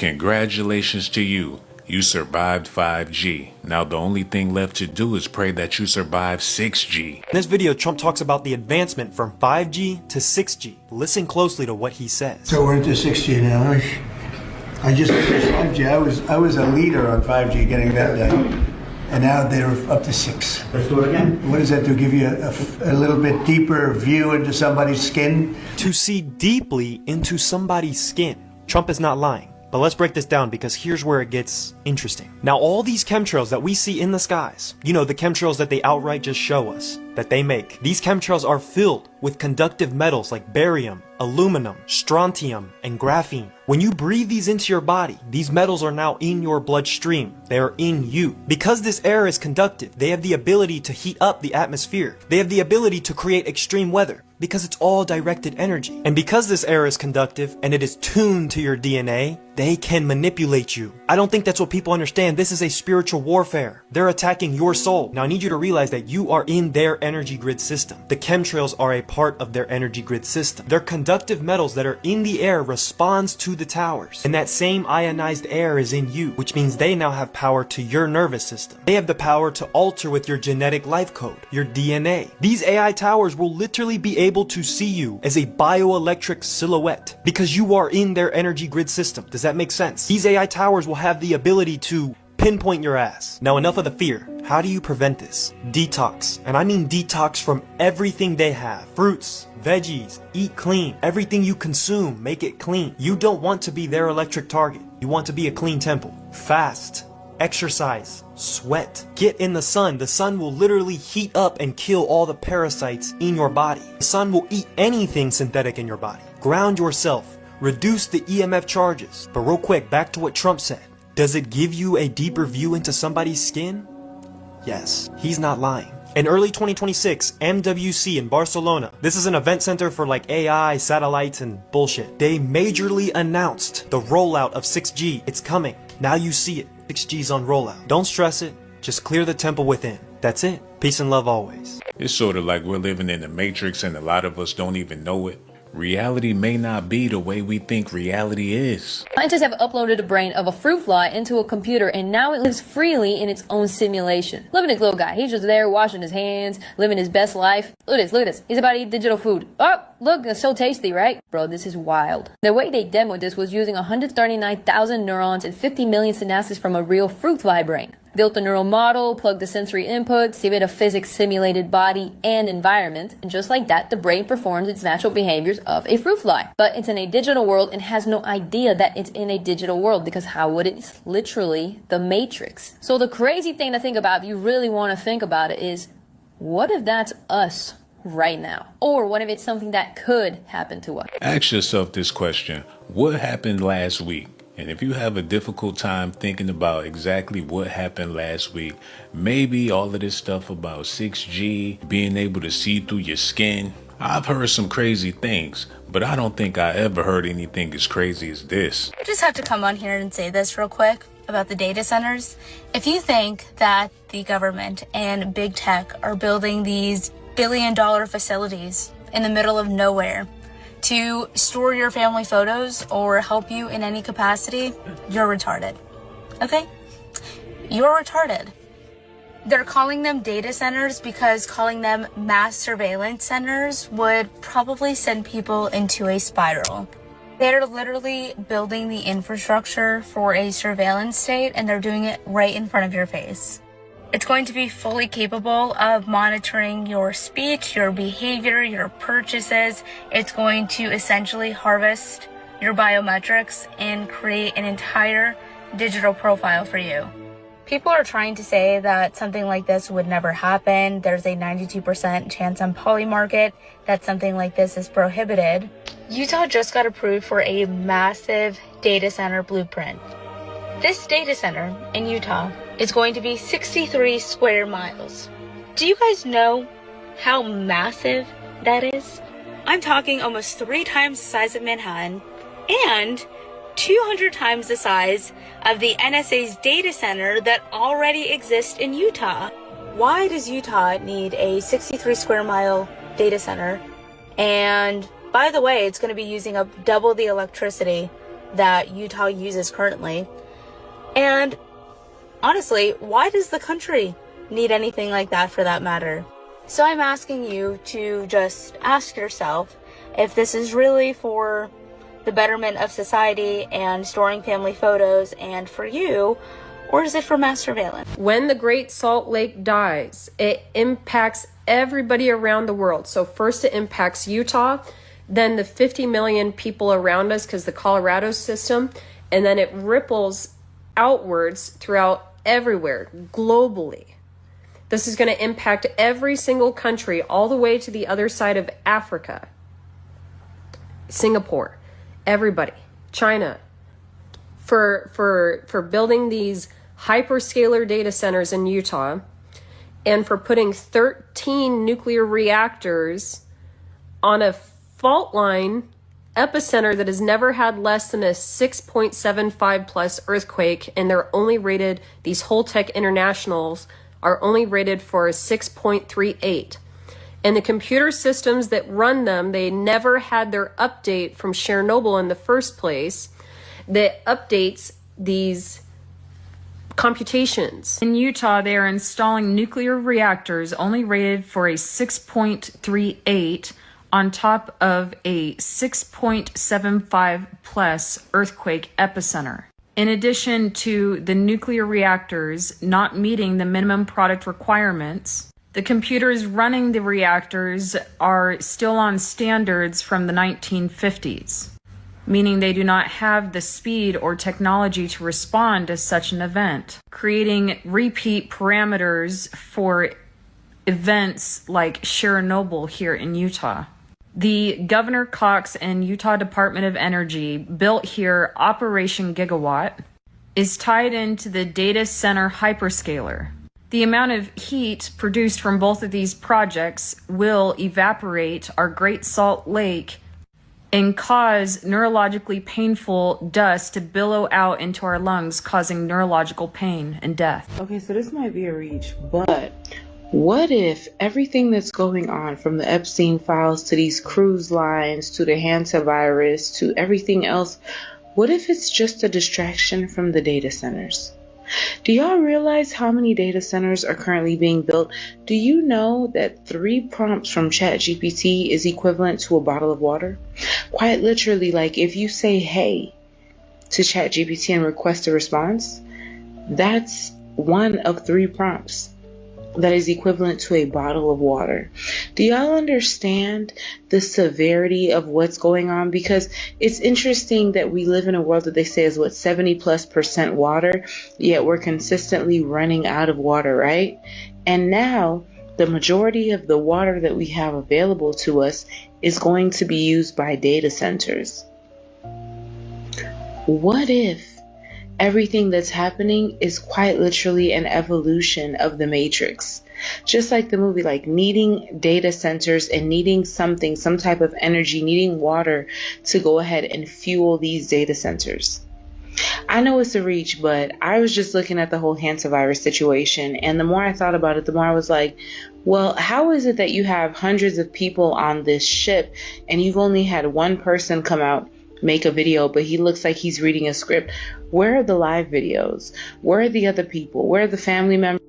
Congratulations to you. You survived 5G. Now the only thing left to do is pray that you survive 6G. In this video, Trump talks about the advancement from 5G to 6G. Listen closely to what he says. So we're into 6G now. I just finished 5G. I was a leader on 5G getting that done. And now they're up to 6. Let's do it again. What does that do? Give you a little bit deeper view into somebody's skin? To see deeply into somebody's skin. Trump is not lying. But let's break this down because here's where it gets interesting. Now, all these chemtrails that we see in the skies, you know, the chemtrails that they outright just show us, that they make, these chemtrails are filled with conductive metals like barium, aluminum, strontium, and graphene. When you breathe these into your body, these metals are now in your bloodstream. They are in you. Because this air is conductive, they have the ability to heat up the atmosphere. They have the ability to create extreme weather because it's all directed energy. And because this air is conductive and it is tuned to your DNA, they can manipulate you. I don't think that's what people understand. This is a spiritual warfare. They're attacking your soul. Now I need you to realize that you are in their energy grid system. The chemtrails are a part of their energy grid system. Their conductive metals that are in the air responds to the towers. And that same ionized air is in you, which means they now have power to your nervous system. They have the power to alter with your genetic life code, your DNA. These AI towers will literally be able to see you as a bioelectric silhouette because you are in their energy grid system. Does that make sense? These AI towers will have the ability to pinpoint your ass. Now enough of the fear. How do you prevent this? Detox. And I mean detox from everything they have. Fruits, veggies, eat clean. Everything you consume, make it clean. You don't want to be their electric target. You want to be a clean temple. Fast. Exercise. Sweat. Get in the sun. The sun will literally heat up and kill all the parasites in your body. The sun will eat anything synthetic in your body. Ground yourself. Reduce the EMF charges. But real quick, back to what Trump said. Does it give you a deeper view into somebody's skin? Yes, he's not lying. In early 2026, MWC in Barcelona, this is an event center for like AI, satellites, and bullshit. They majorly announced the rollout of 6G. It's coming. Now you see it. 6G's on rollout. Don't stress it. Just clear the temple within. That's it. Peace and love always. It's sort of like we're living in the Matrix and a lot of us don't even know it. Reality may not be the way we think reality is. Scientists have uploaded the brain of a fruit fly into a computer and now it lives freely in its own simulation. Look at this little guy. He's just there washing his hands, living his best life. Look at this, look at this. He's about to eat digital food. Oh, look, it's so tasty, right? Bro, this is wild. The way they demoed this was using 139,000 neurons and 50 million synapses from a real fruit fly brain. Built a neural model, plugged the sensory inputs, gave it a physics simulated body and environment, and just like that, the brain performs its natural behaviors of a fruit fly. But it's in a digital world and has no idea that it's in a digital world because how would it? It's literally the Matrix. So the crazy thing to think about, if you really want to think about it, is what if that's us right now? Or what if it's something that could happen to us? Ask yourself this question. What happened last week? And if you have a difficult time thinking about exactly what happened last week, maybe all of this stuff about 6G, being able to see through your skin, I've heard some crazy things, but I don't think I ever heard anything as crazy as this. I just have to come on here and say this real quick about the data centers. If you think that the government and big tech are building these billion-dollar facilities in the middle of nowhere to store your family photos or help you in any capacity, you're retarded. Okay? You're retarded. They're calling them data centers because calling them mass surveillance centers would probably send people into a spiral. They're literally building the infrastructure for a surveillance state and they're doing it right in front of your face. It's going to be fully capable of monitoring your speech, your behavior, your purchases. It's going to essentially harvest your biometrics and create an entire digital profile for you. People are trying to say that something like this would never happen. There's a 92% chance on Polymarket that something like this is prohibited. Utah just got approved for a massive data center blueprint. This data center in Utah is going to be 63 square miles. Do you guys know how massive that is? I'm talking almost 3 times the size of Manhattan and 200 times the size of the NSA's data center that already exists in Utah. Why does Utah need a 63 square mile data center? And by the way, it's going to be using up double the electricity that Utah uses currently? And honestly, why does the country need anything like that for that matter? So I'm asking you to just ask yourself if this is really for the betterment of society and storing family photos and for you, or is it for mass surveillance? When the Great Salt Lake dies, it impacts everybody around the world. So first it impacts Utah, then the 50 million people around us because the Colorado system, and then it ripples outwards throughout everywhere, globally. This is going to impact every single country all the way to the other side of Africa, Singapore, everybody, China, for building these hyperscaler data centers in Utah, and for putting 13 nuclear reactors on a fault line epicenter that has never had less than a 6.75 plus earthquake, and they're only rated, these Holtec Internationals are only rated for a 6.38. And the computer systems that run them, they never had their update from Chernobyl in the first place that updates these computations. In Utah, they are installing nuclear reactors only rated for a 6.38 on top of a 6.75 plus earthquake epicenter. In addition to the nuclear reactors not meeting the minimum product requirements, the computers running the reactors are still on standards from the 1950s, meaning they do not have the speed or technology to respond to such an event, creating repeat parameters for events like Chernobyl here in Utah. The Governor Cox and Utah Department of Energy built here Operation Gigawatt is tied into the data center hyperscaler. The amount of heat produced from both of these projects will evaporate our Great Salt Lake and cause neurologically painful dust to billow out into our lungs, causing neurological pain and death. Okay, so this might be a reach, but what if everything that's going on, from the Epstein files to these cruise lines to the hantavirus to everything else, what if it's just a distraction from the data centers? Do y'all realize how many data centers are currently being built? Do you know that 3 prompts from ChatGPT is equivalent to a bottle of water? Quite literally, like if you say hey to ChatGPT and request a response, that's one of 3 prompts that is equivalent to a bottle of water. Do y'all understand the severity of what's going on? Because it's interesting that we live in a world that they say is 70+% water, yet we're consistently running out of water, right? And now the majority of the water that we have available to us is going to be used by data centers. What if everything that's happening is quite literally an evolution of the Matrix? Just like the movie, like needing data centers and needing something, some type of energy, needing water to go ahead and fuel these data centers. I know it's a reach, but I was just looking at the whole hantavirus situation, and the more I thought about it, the more I was like, well, how is it that you have hundreds of people on this ship and you've only had one person come out, make a video, but he looks like he's reading a script? Where are the live videos? Where are the other people? Where are the family members?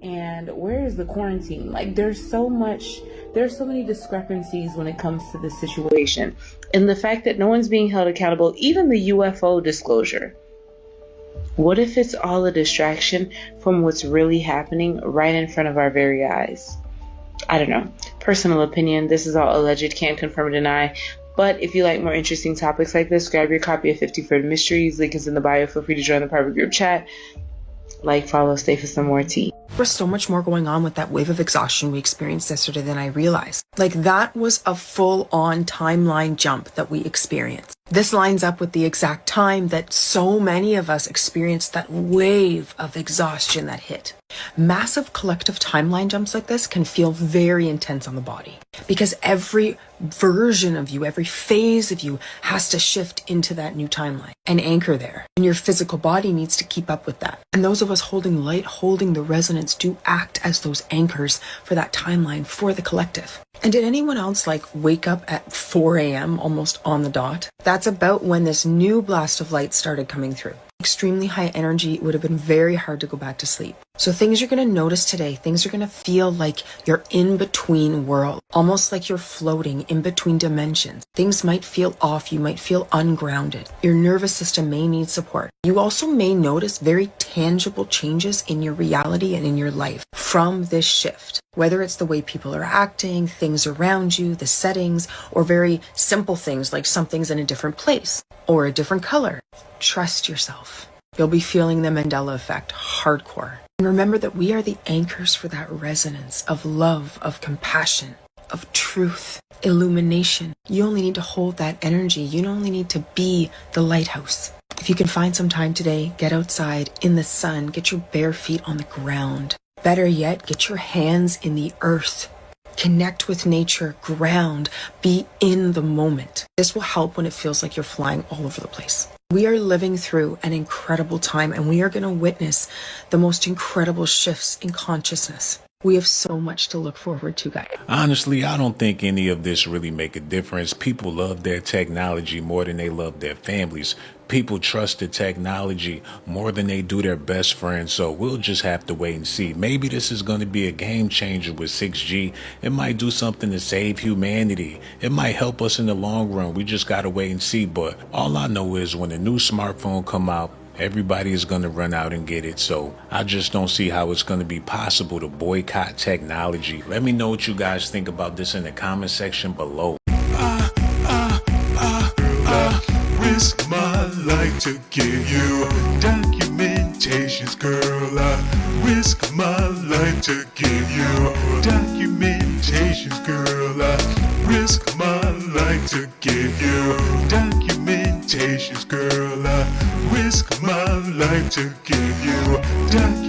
And where is the quarantine? Like, there's so many discrepancies when it comes to this situation. And the fact that no one's being held accountable, even the UFO disclosure. What if it's all a distraction from what's really happening right in front of our very eyes? I don't know. Personal opinion. This is all alleged. Can't confirm or deny. But if you like more interesting topics like this, grab your copy of 50 Further Mysteries. Link is in the bio. Feel free to join the private group chat. Like, follow, stay for some more tea. There's so much more going on with that wave of exhaustion we experienced yesterday than I realized. Like, that was a full-on timeline jump that we experienced. This lines up with the exact time that so many of us experienced that wave of exhaustion that hit. Massive collective timeline jumps like this can feel very intense on the body because every version of you, every phase of you has to shift into that new timeline and anchor there. And your physical body needs to keep up with that. And those of us holding light, holding the resonance, do act as those anchors for that timeline for the collective. And did anyone else wake up at 4 a.m. almost on the dot? That's about when this new blast of light started coming through. Extremely high energy, it would have been very hard to go back to sleep. So things you're going to notice today, things are going to feel like you're in between worlds, almost like you're floating in between dimensions. Things might feel off, you might feel ungrounded. Your nervous system may need support. You also may notice very tangible changes in your reality and in your life from this shift. Whether it's the way people are acting, things around you, the settings, or very simple things like something's in a different place or a different color. Trust yourself. You'll be feeling the Mandela effect hardcore. And remember that we are the anchors for that resonance of love, of compassion, of truth, illumination. You only need to hold that energy. You only need to be the lighthouse. If you can find some time today, get outside in the sun, get your bare feet on the ground. Better yet, get your hands in the earth. Connect with nature, ground, be in the moment. This will help when it feels like you're flying all over the place. We are living through an incredible time, and we are going to witness the most incredible shifts in consciousness. We have so much to look forward to, guys. Honestly, I don't think any of this really make a difference. People love their technology more than they love their families. People trust the technology more than they do their best friends. So we'll just have to wait and see. Maybe this is going to be a game changer with 6G. It might do something to save humanity. It might help us in the long run. We just got to wait and see. But all I know is when the new smartphone come out, everybody is going to run out and get it. So I just don't see how it's going to be possible to boycott technology. Let me know what you guys think about this in the comment section below. Risk my life to give you documentations, girl. I risk my life to give you documentations, girl. I risk my life to give you documentations, girl. I risk my life to give you documentations.